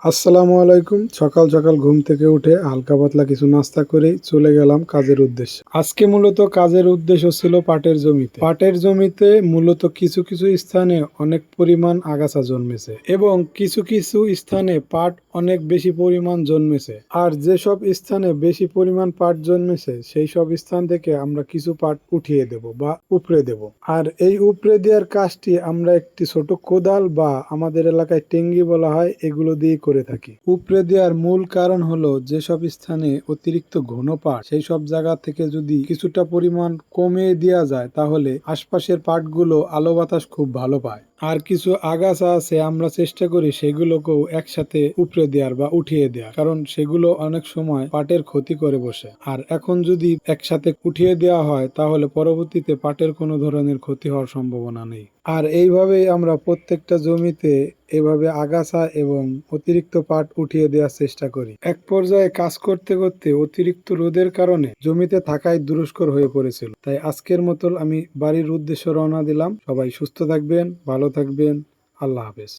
আসসালামু আলাইকুম। সকাল সকাল ঘুম থেকে উঠে হালকা পাতলা কিছু নাস্তা করেই চলে গেলাম কাজের উদ্দেশ্যে। আজকে মূলত কাজের উদ্দেশ্য ছিল পাটের জমিতে। পাটের জমিতে মূলত কিছু কিছু স্থানে অনেক পরিমাণ আগাছা জন্মেছে এবং কিছু কিছু স্থানে পাট অনেক বেশি পরিমাণ জন্মেছে। আর যেসব স্থানে বেশি পরিমাণ পাট জন্মেছে সেই সব স্থান থেকে আমরা কিছু পাট উঠিয়ে দেব বা উপড়ে দেব। আর এই উপড়ে দেওয়ার কাজটি আমরা একটি ছোট কোদাল বা আমাদের এলাকায় টেঙ্গি বলা হয় এগুলো দিয়ে করে থাকি। উপড়ে দেওয়ার মূল কারণ হলো যেসব স্থানে অতিরিক্ত ঘন পাট সেই সব জায়গা থেকে যদি কিছুটা পরিমাণ কমিয়ে দেওয়া যায় তাহলে আশপাশের পাটগুলো আলো বাতাস খুব ভালো পায়। আর কিছু আগাছা আছে আমরা চেষ্টা করি সেগুলোকেও একসাথে উপড়ে দেওয়ার বা উঠিয়ে দেওয়ার, কারণ সেগুলো অনেক সময় পাটের ক্ষতি করে বসে। আর এখন যদি একসাথে উঠিয়ে দেওয়া হয় তাহলে পরবর্তীতে পাটের কোনো ধরনের ক্ষতি হওয়ার সম্ভাবনা নেই। আর এইভাবেই আমরা প্রত্যেকটা জমিতে এভাবে আগাছা এবং অতিরিক্ত পাট উঠিয়ে দেওয়ার চেষ্টা করি। এক পর্যায়ে কাজ করতে করতে অতিরিক্ত রোদের কারণে জমিতে থাকাই দুষ্কর হয়ে পড়েছিল। তাই আজকের মতো আমি বাড়ির উদ্দেশ্যে রওনা দিলাম। সবাই সুস্থ থাকবেন, ভালো থাকবেন। আল্লাহ হাফেজ।